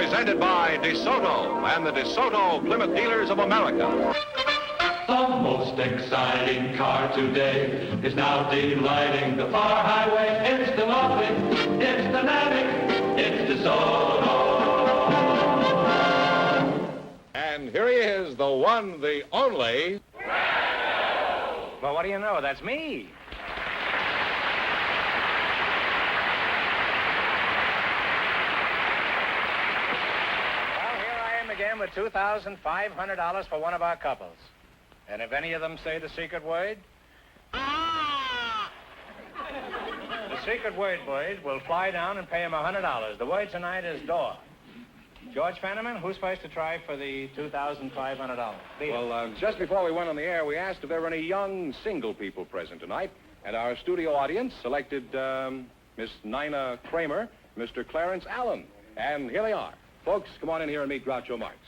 Presented by DeSoto and the DeSoto Plymouth Dealers of America. The most exciting car today is now delighting the far highway. It's the Moped, it's the Mavic, it's DeSoto. And here he is, the one, the only... Well, what do you know? That's me. Again with $2,500 for one of our couples. And if any of them say the secret word, the secret word, boys, will fly down and pay him $100. The word tonight is door. George Fenneman, who's supposed to try for the $2,500? Well, just before we went on the air, we asked if there were any young single people present tonight, and our studio audience selected Miss Nina Kramer, Mr. Clarence Allen, and here they are. Folks, come on in here and meet Groucho Marx.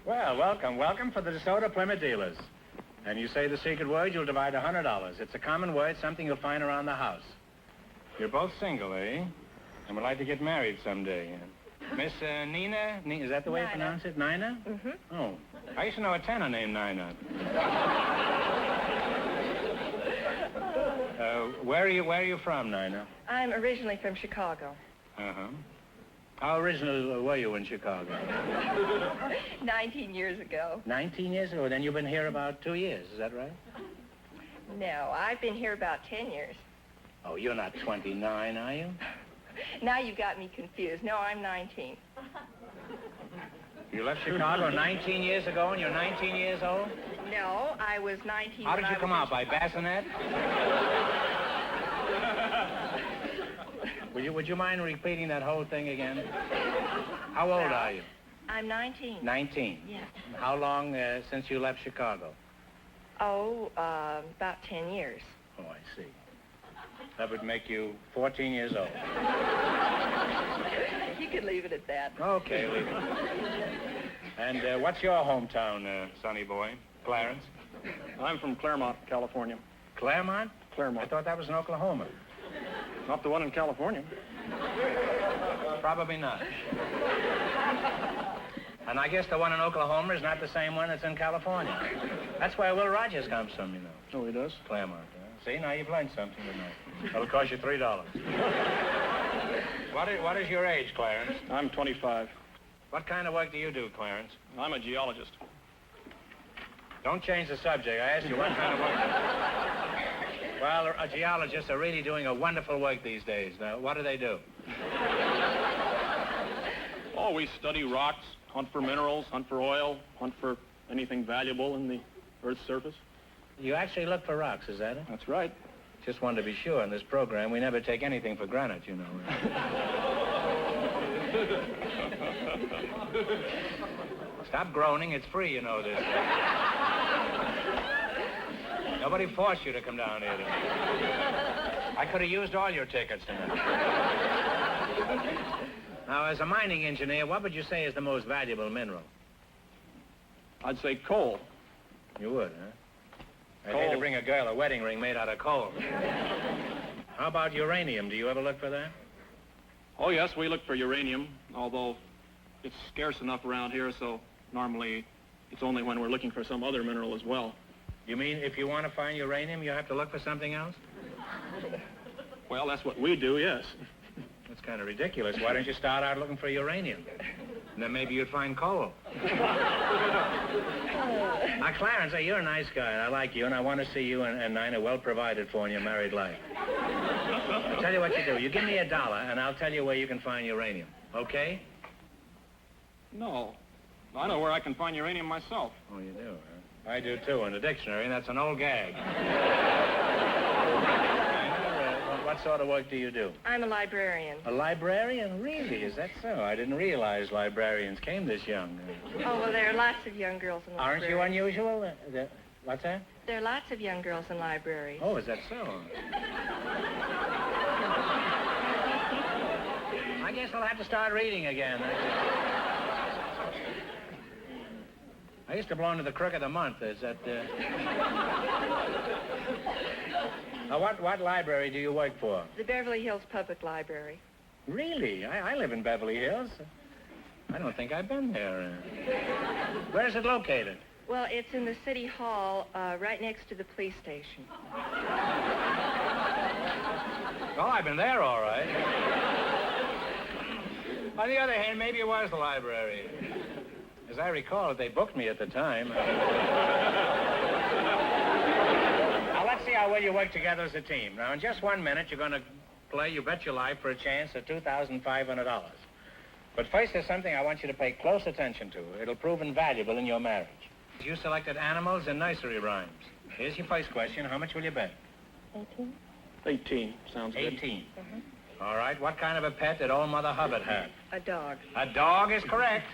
Well, welcome for the DeSoto Plymouth Dealers. And you say the secret word, you'll divide $100. It's a common word, something you'll find around the house. You're both single, eh? And would like to get married someday. Miss Nina, is that the way you pronounce it? Nina? Mm-hmm. Oh, I used to know a tenor named Nina. Where are you from, Nina? I'm originally from Chicago. Uh-huh. How original were you in Chicago? 19 years ago. 19 years ago? Then you've been here about 2 years, is that right? No, I've been here about 10 years. Oh, you're not 29, are you? Now you've got me confused. No, I'm 19. You left Chicago 19 years ago and you're 19 years old? No, I was 19 How did you come out, by bassinet? Would you mind repeating that whole thing again? How old are you? I'm 19. 19? Yes. How long since you left Chicago? Oh, about 10 years. Oh, I see. That would make you 14 years old. You could leave it at that. Okay, leave it. And what's your hometown, sonny boy? Clarence? I'm from Claremont, California. Claremont? Claremont. I thought that was in Oklahoma. Not the one in California. Probably not. And I guess the one in Oklahoma is not the same one that's in California. That's where Will Rogers comes from, you know. Oh, he does? Claremont. See, now you've learned something tonight. That'll cost you $3. What is your age, Clarence? I'm 25. What kind of work do you do, Clarence? I'm a geologist. Don't change the subject. I asked you what kind of work. Well, geologists are really doing a wonderful work these days. Now, what do they do? Oh, we study rocks, hunt for minerals, hunt for oil, hunt for anything valuable in the Earth's surface. You actually look for rocks, is that it? That's right. Just wanted to be sure. In this program, we never take anything for granted, you know. Stop groaning. It's free, you know this. Nobody forced you to come down here tonight. I could have used all your tickets tonight. Now, as a mining engineer, what would you say is the most valuable mineral? I'd say coal. You would, huh? I'd hate to bring a girl a wedding ring made out of coal. How about uranium? Do you ever look for that? Oh, yes, we look for uranium, although it's scarce enough around here, so normally it's only when we're looking for some other mineral as well. You mean if you want to find uranium, you have to look for something else? Well, that's what we do, yes. That's kind of ridiculous. Why don't you start out looking for uranium? And then maybe you'd find coal. Now, Clarence, you're a nice guy, and I like you, and I want to see you and Nina well provided for in your married life. I'll tell you what you do. You give me $1, and I'll tell you where you can find uranium. Okay? No. I know where I can find uranium myself. Oh, you do, huh? I do, too, in the dictionary, and that's an old gag. What sort of work do you do? I'm a librarian. A librarian? Really? Is that so? I didn't realize librarians came this young. Oh, well, there are lots of young girls in libraries. Aren't you unusual? What's that? There are lots of young girls in libraries. Oh, is that so? I guess I'll have to start reading again. I used to belong to the Crook of the Month. Is that, Now, what library do you work for? The Beverly Hills Public Library. Really? I live in Beverly Hills. I don't think I've been there. Where is it located? Well, it's in the city hall, right next to the police station. Well, I've been there, all right. On the other hand, maybe it was the library. As I recall it, they booked me at the time. Now, let's see how well you work together as a team. Now, in just 1 minute, you're going to play You Bet Your Life for a chance at $2,500. But first, there's something I want you to pay close attention to. It'll prove invaluable in your marriage. You selected animals and nursery rhymes. Here's your first question. How much will you bet? 18? 18. Sounds good. 18. All right. What kind of a pet did old Mother Hubbard have? A dog. A dog is correct.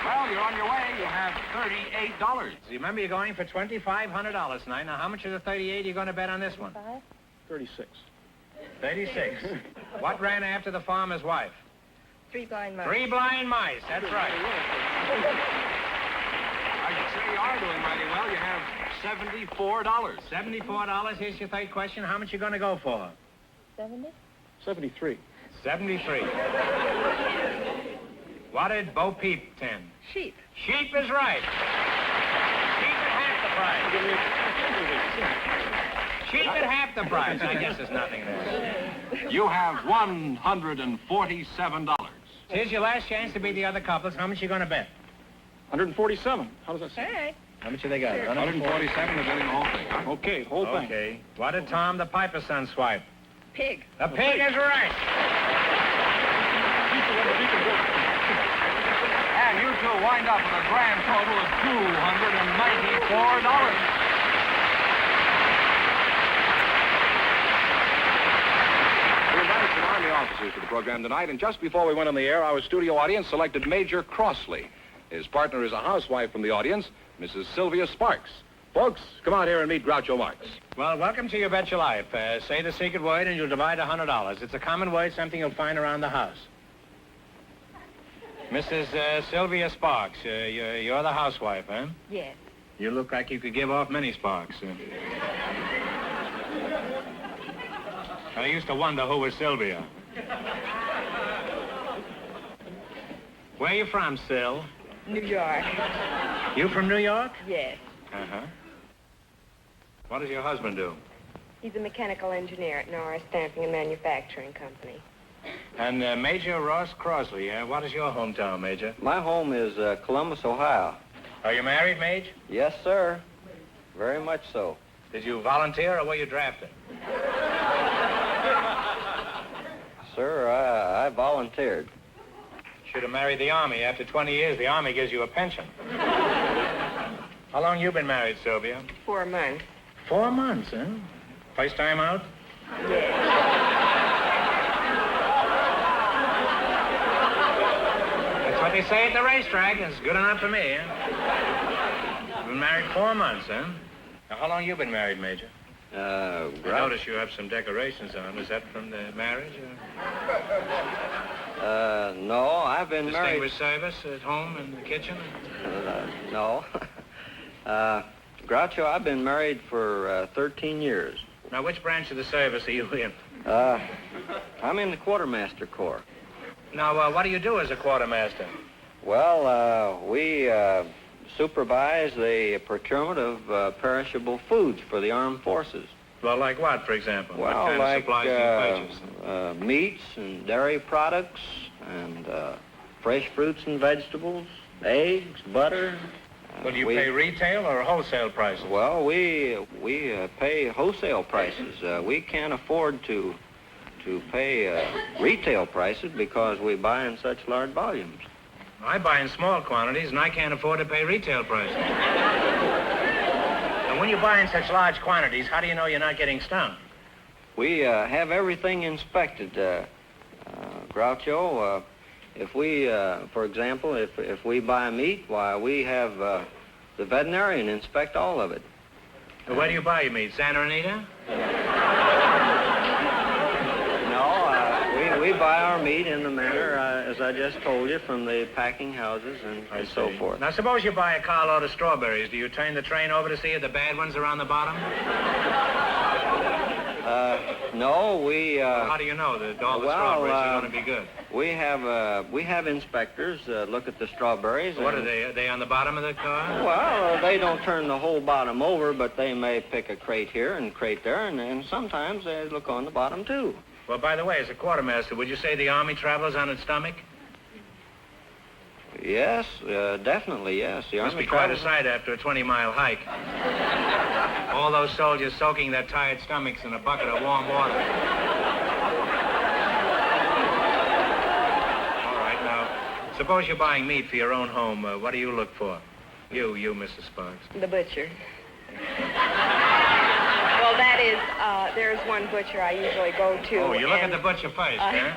Well, you're on your way. You have $38. Remember, you're going for $2,500 tonight. Now, how much of the 38 are you going to bet on this one? 5? 36. 36. What ran after the farmer's wife? 3 blind mice. 3 blind mice. That's right. I should say you are doing mighty well. You have $74. $74. Here's your third question. How much you going to go for? 70? 73. 73. What did Bo Peep tend? Sheep. Sheep is right. Sheep at half the price. Sheep at half the price. I guess there's nothing there. You have $147. Here's your last chance to beat the other couples. How much you going to bet? 147. How does that sound? All right. How much have they got? 147 is betting the whole thing, huh? Okay, whole thing. Okay. What did Tom the Piper's son swipe? Pig. The pig is right. And you two wind up with a grand total of $294. We invited some Army officers to the program tonight, and just before we went on the air, our studio audience selected Major Crossley. His partner is a housewife from the audience, Mrs. Sylvia Sparks. Folks, come out here and meet Groucho Marx. Well, welcome to You Bet Your Life. Say the secret word and you'll divide $100. It's a common word, something you'll find around the house. Mrs. Sylvia Sparks, you're the housewife, huh? Yes. You look like you could give off many sparks. I used to wonder who was Sylvia. Where you from, Syl? New York. You from New York? Yes. Uh-huh. What does your husband do? He's a mechanical engineer at Norris Stamping and Manufacturing Company. And Major Ross Crosley, what is your hometown, Major? My home is Columbus, Ohio. Are you married, Maj? Yes, sir. Very much so. Did you volunteer or were you drafted? Sir, I volunteered. Should have married the Army. After 20 years, the Army gives you a pension. How long you been married, Sylvia? 4 months. 4 months, huh? First time out? Yes. That's what they say at the racetrack. It's good enough for me, huh? You've been married 4 months, huh? Now, how long you been married, Major? I notice you have some decorations on. Is that from the marriage? No, I've been married. Distinguished service at home in the kitchen? No. Groucho, I've been married for 13 years. Now, which branch of the service are you in? I'm in the Quartermaster Corps. Now, what do you do as a quartermaster? Well, we supervise the procurement of perishable foods for the armed forces. Well, like what, for example? Well, what kind like of supplies do you purchase? Meats and dairy products and fresh fruits and vegetables, eggs, butter. Well, do you pay retail or wholesale prices? Well, we pay wholesale prices. We can't afford to pay retail prices because we buy in such large volumes. I buy in small quantities, and I can't afford to pay retail prices. And when you buy in such large quantities, how do you know you're not getting stung? We have everything inspected, Groucho. If we, for example, if we buy meat, why, we have the veterinarian inspect all of it. Well, where do you buy your meat? Santa Anita? No, we buy our meat in the manner, as I just told you, from the packing houses and so forth. Now, suppose you buy a carload of strawberries. Do you turn the train over to see if the bad ones are on the bottom? No, we... How do you know that all the strawberries are going to be good? We have inspectors look at the strawberries. What are they? Are they on the bottom of the car? Well, they don't turn the whole bottom over, but they may pick a crate here and crate there, and sometimes they look on the bottom, too. Well, by the way, as a quartermaster, would you say the Army travels on its stomach? Yes, definitely, yes. The Must Army be quite a travels- sight after a 20-mile hike. All those soldiers soaking their tired stomachs in a bucket of warm water. All right, now, suppose you're buying meat for your own home. What do you look for? You, Mrs. Sparks. The butcher. Well, that is, there's one butcher I usually go to. Oh, you look at and the butcher first, huh?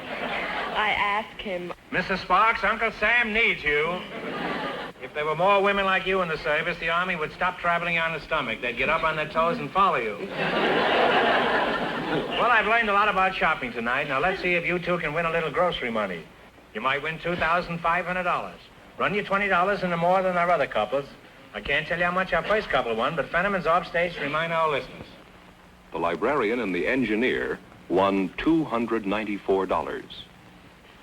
I ask him. Mrs. Sparks, Uncle Sam needs you. If there were more women like you in the service, the Army would stop traveling on the stomach. They'd get up on their toes and follow you. Well, I've learned a lot about shopping tonight. Now, let's see if you two can win a little grocery money. You might win $2,500. Run you $20 into more than our other couples. I can't tell you how much our first couple won, but Fenneman's offstage to remind our listeners. The librarian and the engineer won $294.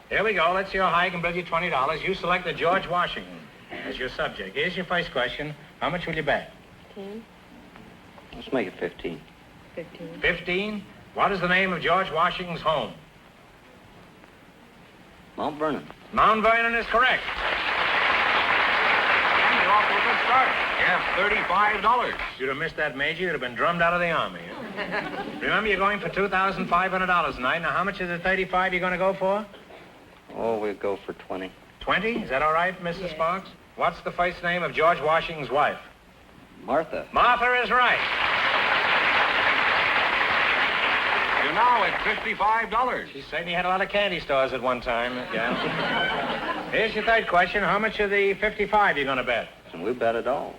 Here we go. Let's see how high I can build you $20. You select the George Washington as your subject. Here's your first question. How much will you bet? 15. Let's make it 15. 15. 15? What is the name of George Washington's home? Mount Vernon. Mount Vernon is correct. And you're off to a good start. You have $35. You'd have missed that, Major. You'd have been drummed out of the Army. Remember, you're going for $2,500 tonight. Now, how much of the 35 you're going to go for? Oh, we'll go for 20. 20? Is that all right, Mrs. Sparks? What's the first name of George Washington's wife? Martha. Martha is right. You're now at $55. She certainly had a lot of candy stores at one time, yeah. Here's your third question. How much of the 55 you going to bet? And we bet it all.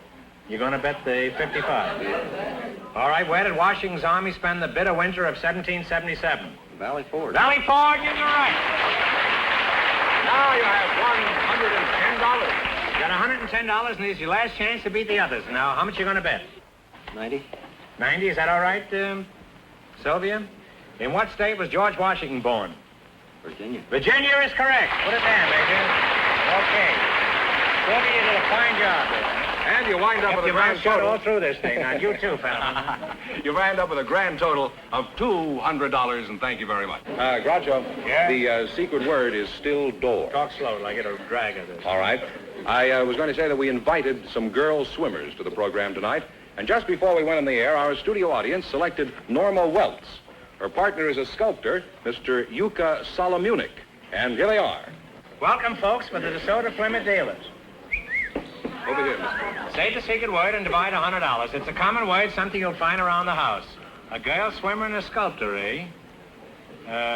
You're going to bet the 55. All right, where did Washington's army spend the bitter winter of 1777? Valley Forge. Valley Forge is right. Now you have $110. You got $110, and this is your last chance to beat the others. Now, how much you going to bet? 90. 90, is that all right, Sylvia? In what state was George Washington born? Virginia. Virginia is correct. Put it down, Major. Okay. Sylvia, you did a fine job there. And you wind up with a grand shot all total. through this thing. Now, you too, Fenneman. You wind up with a grand total of $200, and thank you very much. Groucho, Yeah? the secret word is still door. Talk slow, like it'll drag of this. All right. I was going to say that we invited some girl swimmers to the program tonight, and just before we went on the air, our studio audience selected Norma Weltz. Her partner is a sculptor, Mr. Yuka Solomunik. And here they are. Welcome, folks, for the DeSoto Plymouth dealers. Over here, Mr. Say the secret word and divide $100. It's a common word, something you'll find around the house. A girl swimmer and a sculptor, eh?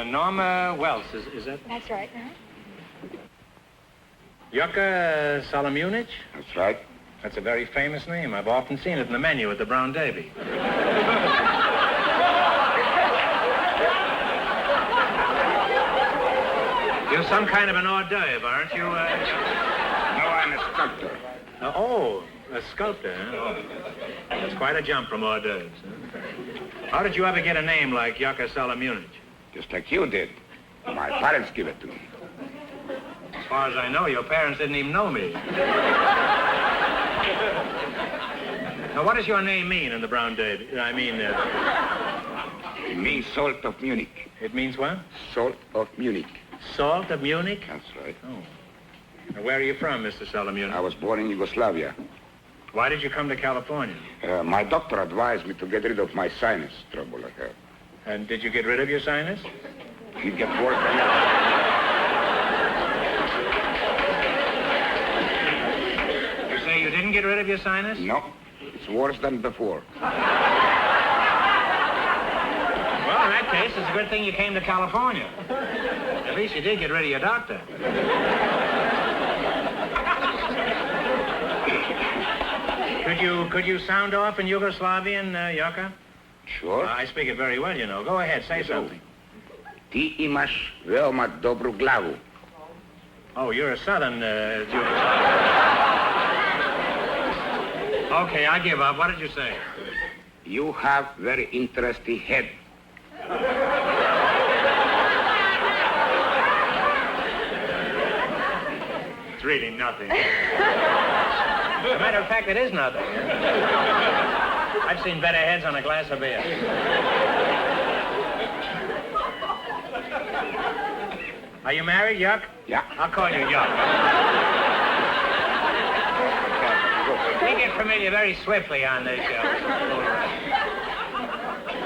Norma Wells, is that? That's right. Yuka Solomunik? That's right. That's a very famous name. I've often seen it in the menu at the Brown Derby. You're some kind of an hors d'oeuvre, aren't you? No, I'm a sculptor. A sculptor, huh? Oh. That's quite a jump from hors d'oeuvres, huh? How did you ever get a name like Yuka Solomunik? Just like you did. My parents give it to me. As far as I know, your parents didn't even know me. Now, what does your name mean in the Brown Derby? It means salt of Munich. It means what? Salt of Munich. Salt of Munich? That's right. Oh. Now, where are you from, Mr. Solomunik? I was born in Yugoslavia. Why did you come to California? My doctor advised me to get rid of my sinus trouble I have. And did you get rid of your sinus? It gets worse than ever. You say you didn't get rid of your sinus? No, it's worse than before. Well, in that case, it's a good thing you came to California. At least you did get rid of your doctor. Could you sound off in Yugoslavian, Yuka? Sure. I speak it very well, you know. Go ahead, say something. Ti imaš veoma dobru glavu. Oh, you're a southern Yugoslav. Okay, I give up. What did you say? You have very interesting head. It's really nothing. As a matter of fact, it is nothing. I've seen better heads on a glass of beer. Are you married, Yuck? Yeah. I'll call you Yuck. We get familiar very swiftly on this show.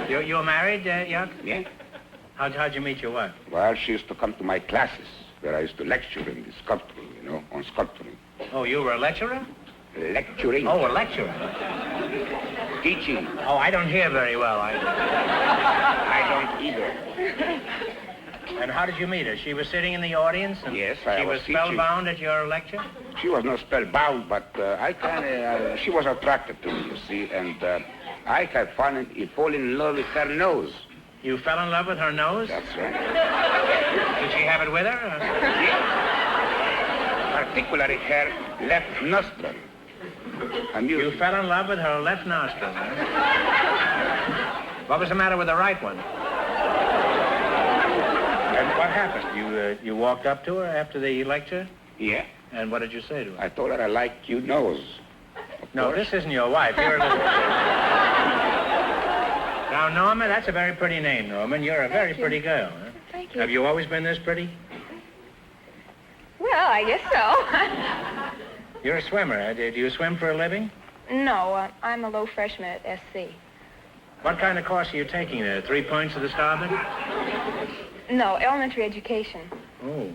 You're married, Yuck? Yeah. How'd you meet your wife? Well, she used to come to my classes where I used to lecture in the sculpturing, on sculpturing. Oh, you were a lecturer? Lecturing. Oh, a lecturer. Teaching. Oh, I don't hear very well. I don't either. And how did you meet her? She was sitting in the audience? And Yes, she was teaching. spellbound at your lecture? She was not spellbound, but she was attracted to me, you see, and I had fallen in love with her nose. You fell in love with her nose? That's right. Did she have it with her? Yeah. Particularly her left nostril. You fell in love with her left nostril, huh? What was the matter with the right one? And what happened? You walked up to her after the lecture? Yeah. And what did you say to her? I told her I like your nose. No, this isn't your wife. You're a little... Now, Norma, that's a very pretty name, Norman. You're a very pretty girl, huh? Thank you. Have you always been this pretty? Well, I guess so. You're a swimmer, huh? Do you swim for a living? No, I'm a low freshman at SC. What kind of course are you taking there? 3 points to the starboard? No, elementary education. Oh.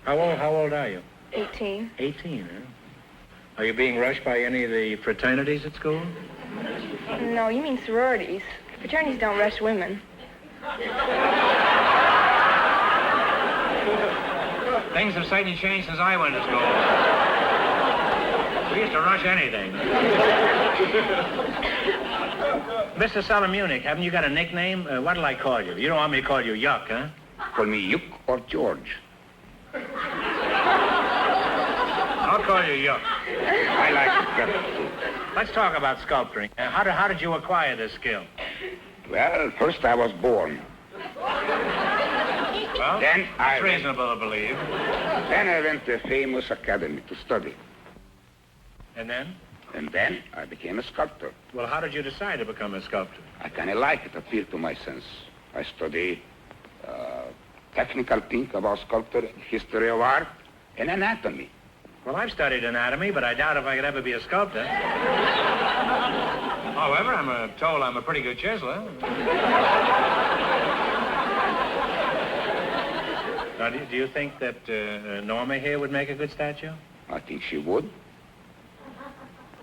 How old are you? 18. 18, huh? Are you being rushed by any of the fraternities at school? No, you mean sororities. Fraternities don't rush women. Things have certainly changed since I went to school. We used to rush anything. Mr. Solomunic, haven't you got a nickname? What'll I call you? You don't want me to call you Yuck, huh? Call me Yuck or George. I'll call you Yuck. I like it better. Let's talk about sculpturing. How did you acquire this skill? Well, first I was born. Well, Then that's reasonable to believe. Then I went to a famous academy to study. And then? And then I became a sculptor. Well, how did you decide to become a sculptor? I kind of like it, appealed to my sense. I study technical thing about sculpture, history of art, and anatomy. Well, I've studied anatomy, but I doubt if I could ever be a sculptor. However, I'm told I'm a pretty good chiseler. Now, do you think that Norma here would make a good statue? I think she would.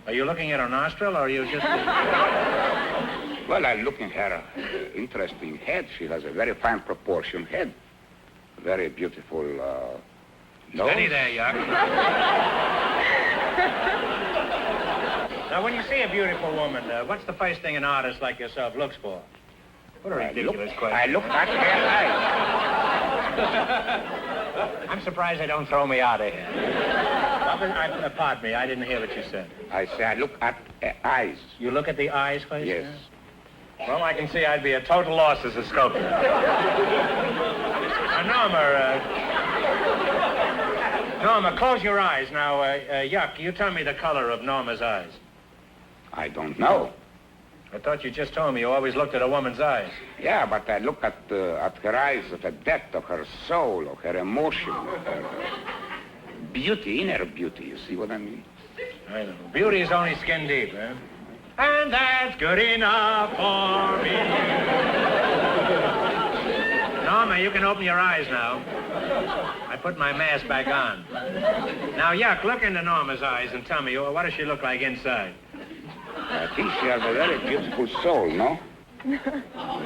Are you looking at her nostril, or are you just... Well, I'm looking at her interesting head. She has a very fine proportion head. Very beautiful nose. Steady there, Yuck. Now, when you see a beautiful woman, what's the first thing an artist like yourself looks for? What a ridiculous question. I look at her eyes. I'm surprised they don't throw me out of here. Pardon me, I didn't hear what you said. I say I look at her eyes. You look at the eyes first? Yes. Well, I can see I'd be a total loss as a sculptor. Now, Norma, close your eyes. Now, Yuck, you tell me the color of Norma's eyes. I don't know. I thought you just told me you always looked at a woman's eyes. Yeah, but I look at her eyes, at the depth of her soul, of her emotion, of her beauty, inner beauty. You see what I mean? I know. Beauty is only skin deep, huh? And that's good enough for me. Norma, you can open your eyes now. I put my mask back on. Now, Yuck, look into Norma's eyes and tell me, what does she look like inside? I think she has a very beautiful soul, no?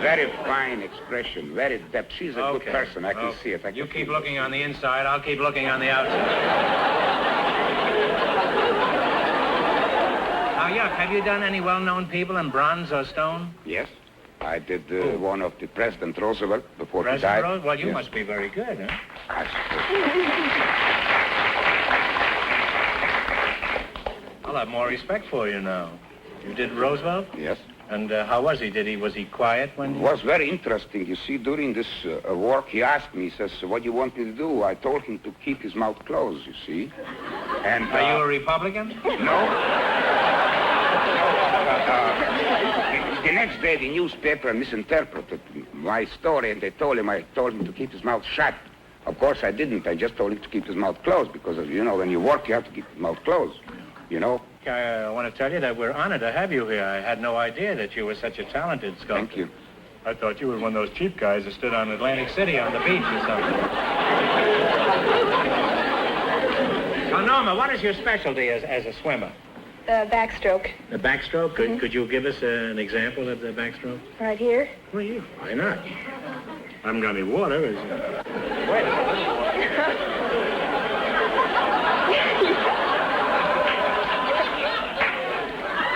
Very fine expression, very depth. She's a good person. I can see it. You keep looking on the inside, I'll keep looking on the outside. Now, Yuck, have you done any well-known people in bronze or stone? Yes. I did one of the President Roosevelt before he died. President Roosevelt? Well, you must be very good, huh? I suppose. I'll have more respect for you now. You did Roosevelt? Yes. And how was he? Was he quiet when? It was very interesting. You see, during this work, he asked me, he says, what do you want me to do? I told him to keep his mouth closed, you see. And Are you a Republican? No. The next day, the newspaper misinterpreted my story, and I told him to keep his mouth shut. Of course, I didn't. I just told him to keep his mouth closed because, you know, when you work, you have to keep your mouth closed, you know. I want to tell you that we're honored to have you here. I had no idea that you were such a talented sculptor. Thank you. I thought you were one of those cheap guys that stood on Atlantic City on the beach or something. So, Norma, what is your specialty as a swimmer? The backstroke. The backstroke? Could you give us an example of the backstroke? Right here. Well, yeah. Why not? I haven't got any water. Wait a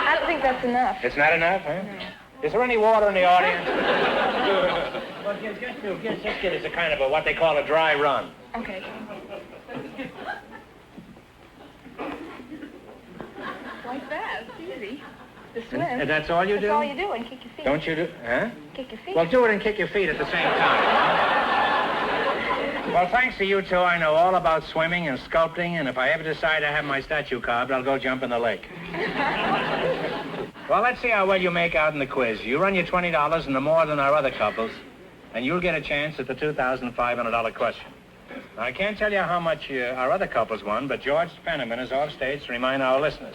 I don't think that's enough. It's not enough, huh? No. Is there any water in the audience? Well, just get us a kind of what they call a dry run. Okay. Like that. It's easy. The swim. And that's all you do? That's all you do, and kick your feet. Don't you do? Huh? Kick your feet. Well, do it and kick your feet at the same time. Well, thanks to you two, I know all about swimming and sculpting, and if I ever decide to have my statue carved, I'll go jump in the lake. Well, let's see how well you make out in the quiz. You run your $20 into more than our other couples, and you'll get a chance at the $2,500 question. Now, I can't tell you how much our other couples won, but George Penniman is off stage to remind our listeners.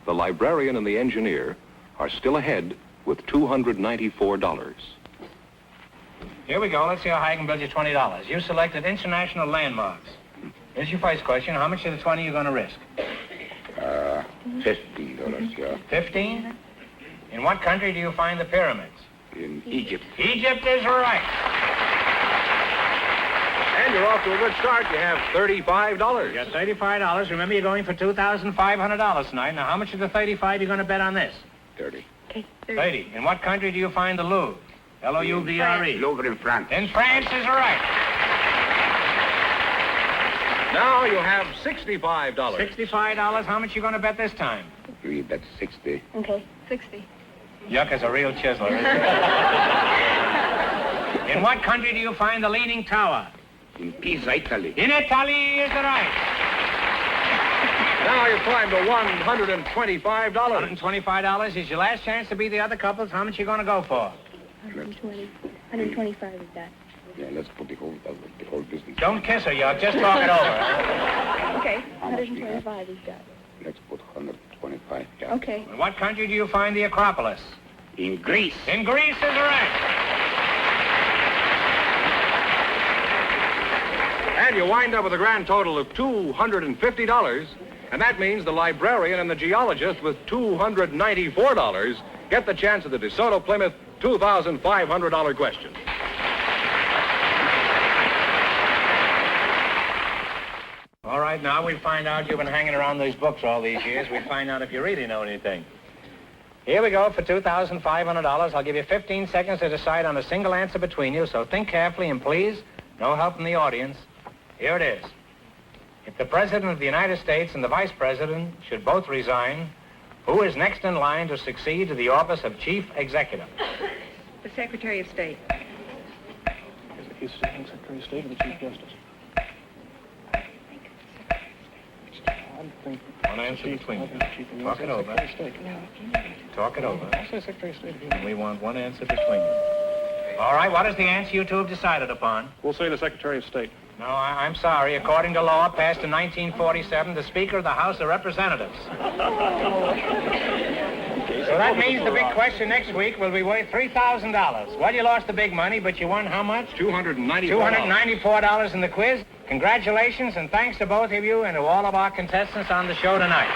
The librarian and the engineer are still ahead with $294. Here we go. Let's see how high I can build you $20. You selected international landmarks. Here's your first question. How much of the 20 are you going to risk? $50, yeah. 15? In what country do you find the pyramids? In Egypt. Egypt is right. And you're off to a good start. You have $35. You got $35. Remember, you're going for $2,500 tonight. Now, how much of the 35 are you going to bet on this? 30. Okay. 30. In what country do you find the Louvre? L-O-U-V-R-E. Louvre in France. In France is right. Now you have $65. $65. How much are you going to bet this time? We bet 60. Okay. 60. Yuck is a real chiseler, isn't it? In what country do you find the Leaning Tower? In Pisa, Italy. In Italy is right. Now you've climbed to $125. $125 is your last chance to beat the other couples. How much are you going to go for? 120. 125 is that. Yeah, let's put the whole business. Don't kiss her, Yuck. Just talk it over. Okay. 125 is that. Let's put 125, yeah. Okay. In what country do you find the Acropolis? In Greece. In Greece is right. And you wind up with a grand total of $250. And that means the librarian and the geologist with $294 get the chance at the DeSoto Plymouth $2,500 question. All right, now we'll find out. You've been hanging around these books all these years. We'll find out if you really know anything. Here we go for $2,500. I'll give you 15 seconds to decide on a single answer between you, so think carefully and please, no help from the audience. Here it is. If the President of the United States and the Vice President should both resign, who is next in line to succeed to the office of Chief Executive? The Secretary of State. He's Secretary of State or the Chief Justice? One answer between you. Talk it over. Talk it over. I'll say Secretary of State. We want one answer between you. All right, what is the answer you two have decided upon? We'll say the Secretary of State. No, I'm sorry. According to law passed in 1947, the Speaker of the House of Representatives. So that means the big question next week will be worth $3,000. Well, you lost the big money, but you won how much? $294. $294 in the quiz. Congratulations, and thanks to both of you and to all of our contestants on the show tonight.